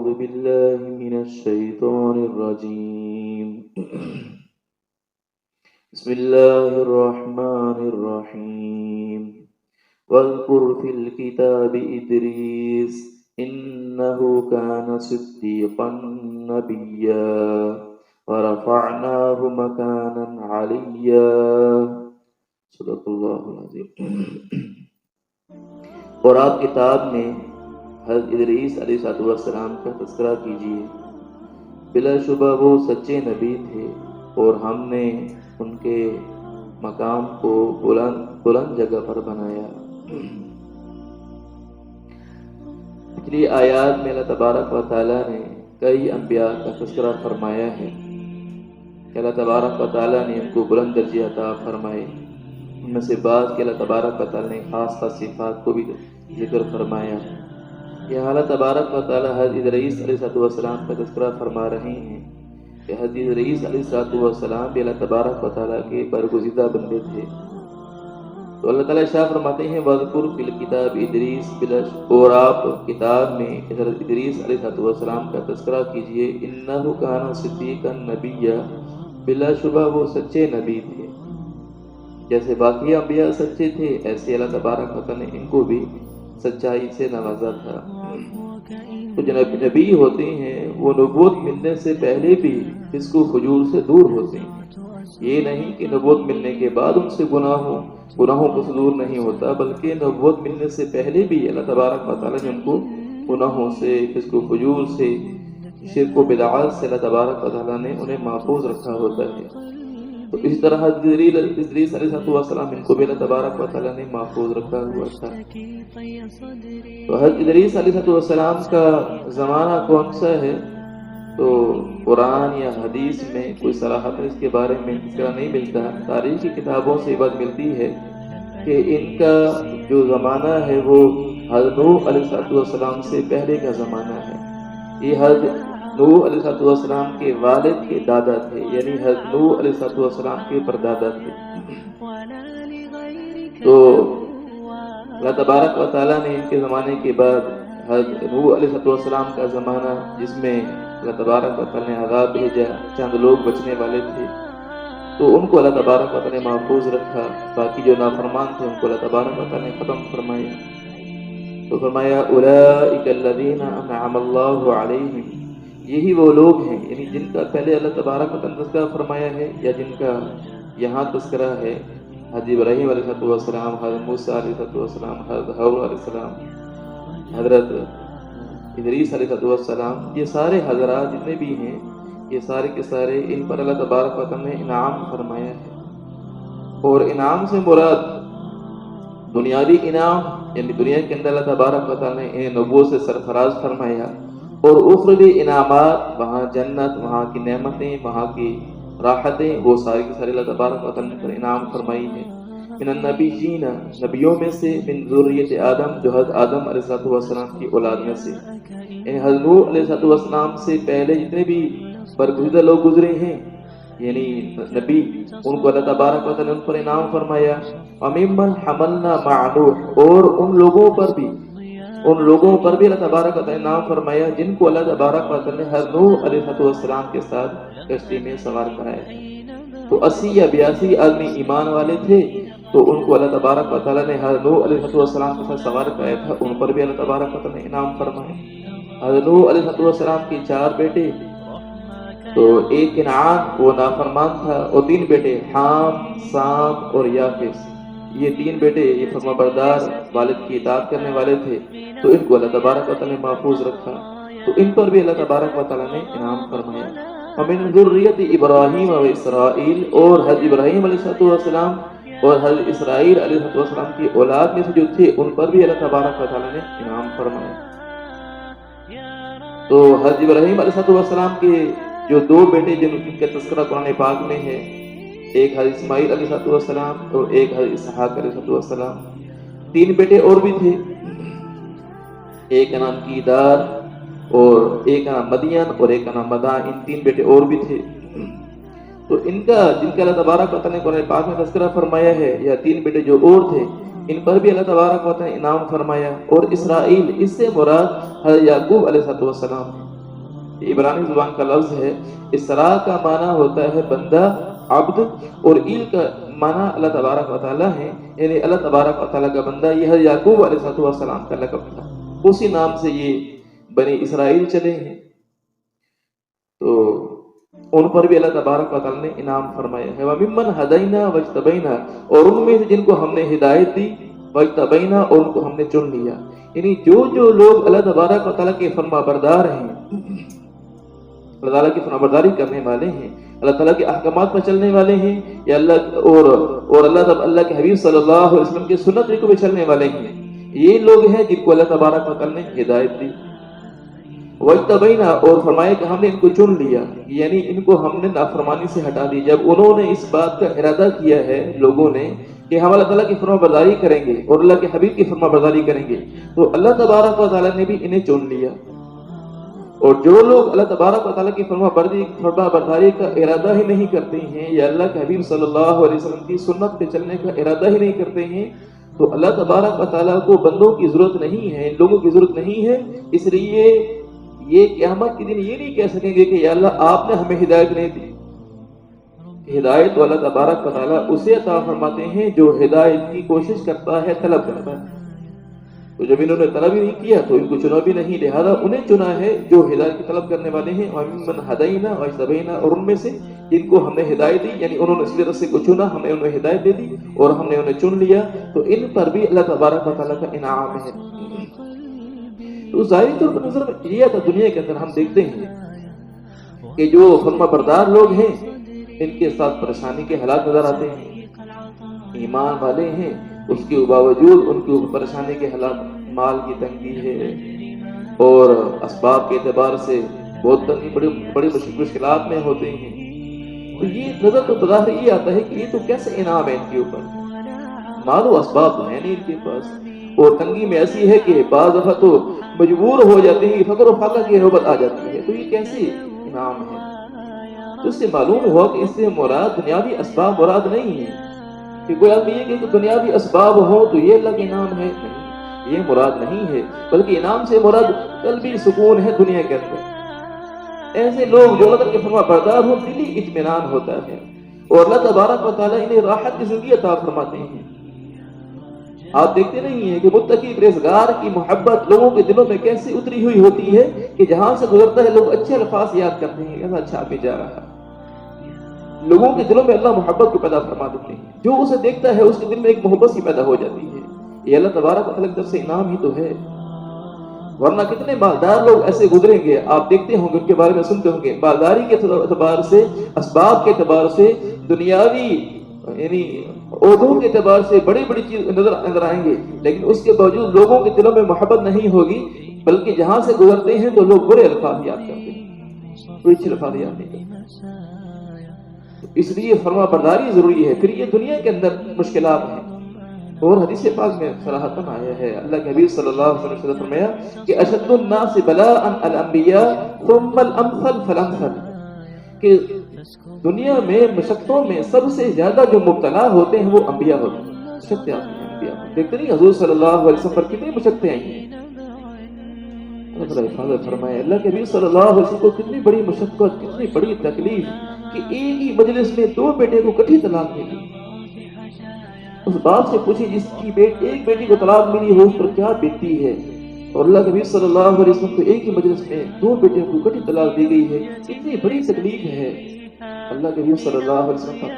أعوذ بالله من الشيطان الرجيم بسم الله الرحمن الرحيم واذكر في الكتاب إدريس إنه كان صديقا نبيا ورفعناه مكانا عليا صدق اللہ العظیم. اور آپ کتاب میں حضرت ادریس علیہ السلام کا تذکرہ کیجیے. بلا شبہ وہ سچے نبی تھے اور ہم نے ان کے مقام کو بلند جگہ پر بنایا. پچھلی آیات میں اللہ تبارک و تعالیٰ نے کئی انبیاء کا تذکرہ فرمایا ہے کہ اللہ تبارک و تعالیٰ نے ان کو بلند درجے عطا فرمائے. ان میں سے بعض کے اللہ تبارک و تعالیٰ نے خاص صفات کو بھی ذکر فرمایا. یہ اللہ تبارک و تعالیٰ حضرت ادریس علیہ السلام کا تذکرہ فرما رہے ہیں کہ حضرت ادریس علیہ السلام بھی اللہ تبارک و تعالیٰ کے برگزیدہ بندے تھے. تو اللہ تعالیٰ شاہ فرماتے ہیں وَذْكُرْ فِي الْكِتَابِ إِدْرِيسَ، اور آپ کتاب میں حضرت ادریس علیہ السلام کا تذکرہ کیجئے. إِنَّهُ كَانَ صِدِّيقًا نَبِيًّا، بلا شبہ وہ سچے نبی تھے. جیسے باقی انبیاء سچے تھے ایسے اللہ تبارک و تعالیٰ نے ان کو بھی سچائی سے نوازا تھا. تو جو نبی ہوتے ہیں وہ نبوت ملنے سے پہلے بھی فسق و فجور سے دور ہوتے ہیں. یہ نہیں کہ نبوت ملنے کے بعد ان سے گناہوں کو صدور نہیں ہوتا، بلکہ نبوت ملنے سے پہلے بھی اللہ تبارک و تعالیٰ نے ان کو گناہوں سے، فسق و فجور سے، شرک و بدعات سے اللہ تبارک و تعالیٰ نے انہیں محفوظ رکھا ہوتا ہے. تو اس طرح ادریس علیہ السلام ان کو بھی اللہ تبارک و تعالیٰ نے محفوظ رکھا ہوا تھا. تو حضرت ادریس علیہ السلام کا زمانہ کون سا ہے؟ تو قرآن یا حدیث میں کوئی صراحت اس کے بارے میں ذکر نہیں ملتا. تاریخی کتابوں سے بات ملتی ہے کہ ان کا جو زمانہ ہے وہ حضرت نوح علیہ السلام سے پہلے کا زمانہ ہے. یہ حضرت نوح علیہ السلام کے والد کے دادا تھے، یعنی حضرت نوح علیہ السلام کے پردادا تھے. تو اللہ تبارک و تعالیٰ نے ان کے زمانے کے بعد حضرت نوح علیہ السلام کا زمانہ، جس میں اللہ تبارک و تعالیٰ نے عذاب بھیجا، چند لوگ بچنے والے تھے، تو ان کو اللہ تبارک و تعالیٰ نے محفوظ رکھا. باقی جو نافرمان تھے ان کو اللہ تبارک و تعالیٰ نے ختم فرمایا. تو فرمایا اولئک الذین انعم اللہ علیہم، یہی وہ لوگ ہیں یعنی جن کا پہلے اللہ تبارک و تعالیٰ نے تذکرہ فرمایا ہے یا جن کا یہاں تذکرہ ہے. حضرت ابراہیم علیہ السلام، حضرت موسیٰ علیہ السلام، حضرت ہارون علیہ السلام، حضرت ادریس علیہ السلام، یہ سارے حضرات جتنے بھی ہیں یہ سارے کے سارے ان پر اللہ تبارک و تعالیٰ نے انعام فرمایا ہے. اور انعام سے مراد دنیاوی انعام، یعنی دنیا کے اندر اللہ تبارک و تعالیٰ نے انہیں نبوت سے سرفراز فرمایا، اور اخروی انعامات، وہاں جنت، وہاں کی نعمتیں، وہاں کی راحتیں، وہ ساری کی ساری اللہ تبارک و تعالیٰ نے پر انعام فرمائی ہے. من النبیین، نبیوں میں سے، من ذریت آدم، جو حضرت آدم علیہ السلام کی اولاد میں سے، یعنی حضرت نوح علیہ السلام سے پہلے جتنے بھی برگزیدہ لوگ گزرے ہیں یعنی نبی، ان کو اللہ تبارک و تعالیٰ نے ان پر انعام فرمایا. وَمِمَّنْ حَمَلْنَا مَعَ نُوحٍ، اور ان لوگوں پر بھی اللہ تبارک و تعالیٰ نے انعام فرمایا جن کو اللہ تبارک و تعالیٰ نے حضرت نوح علیہ السلام کے ساتھ کشتی میں سوار کرایا. تو 80 یا 82 آدمی ایمان والے تھے، تو ان کو اللہ تبارک و تعالیٰ نے حضرت نوح علیہ السلام کے ساتھ سوار کرایا تھا، ان پر بھی اللہ تبارک و تعالیٰ نے انعام فرمایا. حضرت نوح علیہ السلام کی 4 بیٹے، تو ایک کنعان وہ نافرمان تھا، اور 3 بیٹے حام، سام اور یافس. یہ 3 بیٹے یہ فرما بردار والد کی اطاعت کرنے والے تھے، تو ان کو اللہ تبارک و تعالیٰ نے محفوظ رکھا. تو ان پر بھی اللہ تبارک و تعالیٰ نے انعام فرمایا. ومن ذریت ابراہیم و اسرائیل، اور حضرت ابراہیم علیہ السلام اور حضرت اسرائیل علیہ السلام کی اولاد میں سے جو تھے ان پر بھی اللہ تبارک و تعالیٰ نے انعام فرمایا. تو حضرت ابراہیم علیہ السلام کے جو 2 بیٹے جن کا تذکرہ قرآن پاک میں ہے، ایک حضرت اسماعیل علیہ السلام اور ایک حضرت اسحاق علیہ السلام. 3 بیٹے اور بھی تھے، ایک کا نام کیدار اور ایک کا نام مدین اور ایک کا نام مدان. ان 3 بیٹے اور بھی تھے. تو ان کا جن کا اللہ تبارک و تعالیٰ نے قرآن پاک میں تذکرہ فرمایا ہے، یا 3 بیٹے جو اور تھے ان پر بھی اللہ تبارک و تعالیٰ نے انعام فرمایا. اور اسرائیل، اس سے مراد حضرت یعقوب علیہ السلام. عبرانی زبان کا لفظ ہے. اسرا کا معنی ہوتا ہے بندہ، عبد، اور ایل کا معنی اللہ تبارک و تعالیٰ ہے، یعنی اللہ تبارک و تعالیٰ کا بندہ. یہ یعقوب علیہ السلام کا لقب تھا، اسی نام سے یہ بنی اسرائیل چلے ہیں. تو ان پر بھی اللہ تبارک و تعالیٰ نے انعام فرمایا ہے. وَمِمَّنْ هَدَيْنَا وَاجْتَبَيْنَا، اور ان میں سے جن کو ہم نے ہدایت دی، وَاجْتَبَيْنَا، اور ان کو ہم نے چن لیا. یعنی جو لوگ اللہ تبارک و تعالیٰ کے فرما بردار ہیں، اللہ تعالیٰ کی فرما برداری کرنے والے ہیں، اللہ تعالیٰ کے احکامات پر چلنے والے ہیں، یا اللہ کے حبیب صلی اللہ علیہ وسلم کی سنت کو بھی چلنے والے ہیں، یہ لوگ ہیں جن کو اللہ تبارک و تعالیٰ نے ہدایت دی. وَاجْتَبَيْنَا، اور فرمایا کہ ہم نے ان کو چن لیا، یعنی ان کو ہم نے نافرمانی سے ہٹا دی. جب انہوں نے اس بات کا ارادہ کیا ہے لوگوں نے کہ ہم اللہ تعالیٰ کی فرما برداری کریں گے اور اللہ کے حبیب کی فرما برداری کریں گے، تو اللہ تبارک و تعالیٰ نے بھی انہیں چن لیا. اور جو لوگ اللہ تبارک و تعالیٰ کی فرما برداری کا ارادہ ہی نہیں کرتے ہیں، یا اللہ کے حبیب صلی اللہ علیہ وسلم کی سنت پہ چلنے کا ارادہ ہی نہیں کرتے ہیں، تو اللہ تبارک و تعالیٰ کو بندوں کی ضرورت نہیں ہے، لوگوں کی ضرورت نہیں ہے. اس لیے یہ قیامت کے دن یہ نہیں کہہ سکیں گے کہ یا اللہ آپ نے ہمیں ہدایت نہیں دی. ہدایت تو اللہ تبارک و تعالیٰ اسے عطا فرماتے ہیں جو ہدایت کی کوشش کرتا ہے، طلب کرتا ہے. تو جب انہوں نے طلب ہی نہیں کیا تو ان کو چنا بھی نہیں، لہذا انہیں چنا ہے جو ہدایت کی طلب کرنے والے ہیں. وَمِمَّنْ هَدَيْنَا وَاجْتَبَيْنَا، اور ان میں سے جن کو ہم نے ہدایت دی، یعنی انہوں نے اس رستے کو چنا، ہم نے انہیں ہدایت دے دی اور ہم نے انہیں چن لیا، تو ان پر بھی اللہ تبارک و تعالیٰ کا انعام ہے. تو ظاہری طور پر نظر میں یہ آتا دنیا کے اندر ہم دیکھتے ہیں کہ جو فرما بردار لوگ ہیں ان کے ساتھ پریشانی کے حالات نظر آتے ہیں. ایمان والے ہیں، اس کے باوجود ان کے اوپر پریشانی کے حالات، مال کی تنگی ہے اور اسباب کے اعتبار سے بہت تنگی، بڑی مشکلات میں ہوتے ہیں. تو یہ نظر تو بظاہر یہ آتا ہے کہ یہ تو کیسے انعام ہے ان کے اوپر، مال و اسباب تو ہے نہیں ان کے پاس، اور تنگی میں ایسی ہے کہ بعض دفعہ تو مجبور ہو جاتے ہیں، فقر و فاقہ کی نوبت آ جاتی ہے. تو یہ کیسے انعام ہے؟ تو اس سے معلوم ہوا کہ اس سے مراد دنیاوی اسباب مراد نہیں ہے کہ کوئی آدمی یہ کہ دنیاوی اسباب ہو تو یہ اللہ کا انعام ہے، یہ مراد نہیں ہے، بلکہ انعام سے مراد قلبی سکون ہے دنیا کے اندر. ایسے لوگ جو اللہ کے فرما بردار ہو، دلی اطمینان ہوتا ہے اور اللہ تبارک و تعالیٰ انہیں راحت کی زندگی عطا فرماتے ہیں. آپ دیکھتے نہیں ہیں کہ متقی پرہیزگار کی محبت لوگوں کے دلوں میں کیسے اتری ہوئی ہوتی ہے کہ جہاں سے گزرتا ہے لوگ اچھے الفاظ یاد کرتے ہیں، کیسا اچھا آگے جا رہا. لوگوں کے دلوں میں اللہ محبت کو پیدا فرما دیتے ہیں، جو اسے دیکھتا ہے اس کے دل میں ایک محبت سی پیدا ہو جاتی ہے. یہ اللہ تبارک و تعالیٰ کی طرف سے انعام ہی تو ہے. ورنہ کتنے مالدار لوگ ایسے گزریں گے، آپ دیکھتے ہوں گے، ان کے بارے میں سنتے ہوں گے، مالداری کے اعتبار سے، اسباب کے اعتبار سے، دنیاوی یعنی عہدوں کے اعتبار سے بڑی بڑی چیز نظر آئیں گے، لیکن اس کے باوجود لوگوں کے دلوں میں محبت نہیں ہوگی، بلکہ جہاں سے گزرتے ہیں تو لوگ برے الفاظ یاد کرتے ہیں، کوئی اچھے الفاظ یاد نہیں کرتے. اس لیے فرما برداری ضروری ہے. پھر یہ دنیا کے اندر مشکلات ہیں، اور حدیث پاک میں صراحتاً آیا ہے، اللہ کے حبیب صلی اللہ علیہ وسلم نے فرمایا کہ اشد الناس بلاء الانبیاء ثم الامثل فالامثل، کہ دنیا میں مشقتوں میں سب سے زیادہ جو مبتلا ہوتے ہیں وہ انبیاء ہوتے ہیں. مشقتیں آتی ہیں انبیاء، دیکھتے نہیں حضور صلی اللہ علیہ وسلم پر کتنی مشقتیں آئی ہیں. اللہ تعالیٰ حفاظت فرمائے. اللہ کے حبیب صلی اللہ علیہ وسلم کو کتنی بڑی مشقت، کتنی بڑی تکلیف کہ ایک ہی مجلس میں 2 بیٹے کو کٹھی طلاق ملی. اس باپ سے پوچھی جس کی ایک بیٹی کو طلاق ملی ہو اس پر کیا بیتتی ہے، اور اللہ کے حبیب صلی اللہ علیہ وسلم کو ایک ہی مجلس میں 2 بیٹے کو کٹھی طلاق دی گئی ہے. کتنی بڑی تکلیف ہے اللہ کے حبیب صلی اللہ علیہ وسلم پر.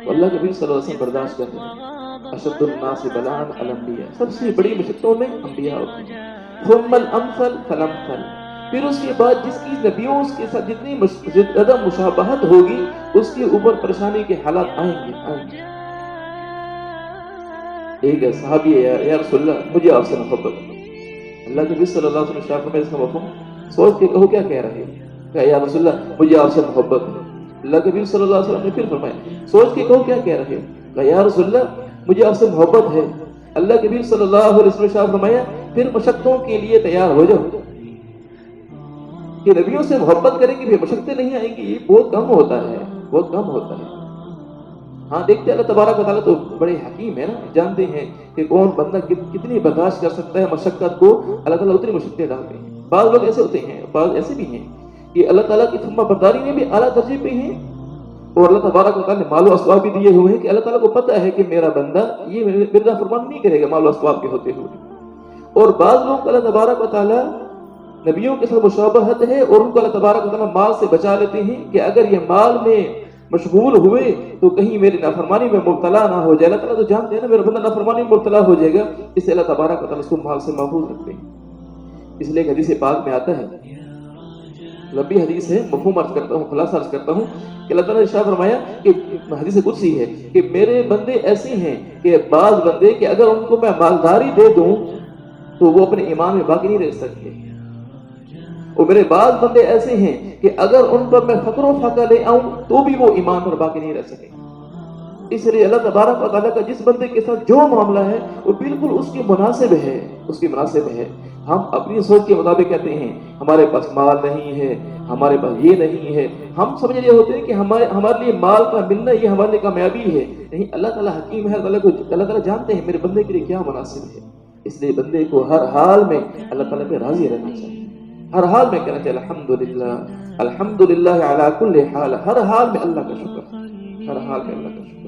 اللہ کے حبیب صلی اللہ علیہ وسلم برداشت کرتے ہیں. اشد الناس بلاء الانبیاء، سب سے بڑی مشقتوں میں انبیاء ہوتے ہیں. ثم الامثل فالامثل، پھر اس کے بعد جس کی نبیوں اس کے ساتھ جتنی زیادہ مشابہت ہوگی اس کے اوپر پریشانی کے حالات آئیں گے. ایک صحابی ہے، یا رسول اللہ مجھے آپ سے محبت ہے. اللہ کے نبی صلی اللہ علیہ وسلم میں اس کا مفہوم سوچ کے کہو کیا کہہ رہے ہیں، کہ یا رسول اللہ مجھے آپ سے محبت ہے. اللہ کے نبی صلی اللہ علیہ وسلم نے پھر فرمایا سوچ کے کہو کیا کہہ رہے ہیں، کہ یا رسول اللہ مجھے آپ سے محبت ہے. اللہ کے نبی صلی اللہ علیہ وسلم نے فرمایا پھر مشقتوں کے لیے تیار ہو جاؤ. کہ نبیوں سے محبت کریں گے پھر مشقتیں نہیں آئیں گی، یہ بہت کم ہوتا ہے، بہت کم ہوتا ہے. ہاں دیکھتے اللہ تبارک و تعالیٰ تو بڑے حکیم ہے نا، جانتے ہیں کہ کون بندہ کتنی برداشت کر سکتا ہے مشقت کو. اللہ تعالیٰ اتنی مشقتیں ڈالتے ہیں. بعض لوگ ایسے ہوتے ہیں، بعض ایسے بھی ہیں کہ اللہ تعالیٰ کی فرما برداری میں بھی اعلیٰ درجے پہ ہیں، اور اللہ تبارک و تعالیٰ نے مال و اسباب بھی دیے ہوئے ہیں کہ اللہ تعالیٰ کو پتہ ہے کہ میرا بندہ یہ میری نافرمانی نہیں کرے گا مال و اسباب کے ہوتے ہوئے. اور بعض لوگ اللہ تبارک و تعالیٰ نبیوں کے ساتھ مشابہت ہے اور ان کو اللہ تبارک و تعالیٰ مال سے بچا لیتے ہیں کہ اگر یہ مال میں مشغول ہوئے تو کہیں میری نافرمانی میں مبتلا نہ ہو جائے. اللہ تعالیٰ تو جانتے ہیں نا میرا بندہ نافرمانی میں مبتلا ہو جائے گا، اس سے اللہ تبارک و تعالیٰ اس کو مال سے محفوظ رکھتے ہیں. اس لیے ایک حدیث پاک میں آتا ہے، لمبی حدیث ہے، مفہوم عرض کرتا ہوں، خلاصہ عرض کرتا ہوں کہ اللہ تعالیٰ نے ارشاد فرمایا کہ حدیث قدسی ہے کہ میرے بندے ایسے ہیں کہ بعض بندے کہ اگر ان کو میں مالداری دے دوں تو وہ اپنے ایمان میں باقی نہیں رہ سکتے، اور میرے بعض بندے ایسے ہیں کہ اگر ان پر میں فقر و فاقہ لے آؤں تو بھی وہ ایمان پر باقی نہیں رہ سکے. اس لیے اللہ تبارک و تعالیٰ کا جس بندے کے ساتھ جو معاملہ ہے وہ بالکل اس کی مناسب ہے، اس کی مناسب ہے. ہم اپنی سوچ کے مطابق کہتے ہیں ہمارے پاس مال نہیں ہے، ہمارے پاس یہ نہیں ہے، ہم سمجھ رہے ہوتے ہیں کہ ہمارے لیے مال کا ملنا یہ ہمارے لیے کامیابی ہے. نہیں، اللہ تعالیٰ حکیم ہے، اللہ تعالیٰ جانتے ہیں میرے بندے کے لیے کیا مناسب ہے. اس لیے بندے کو ہر حال میں اللہ تعالیٰ پہ راضی رہنا چاہیے، ہر حال میں کہنا چاہیے الحمدللہ الحمدللہ علی کل حال. ہر حال میں اللہ کا شکر، ہر حال میں اللہ کا شکر.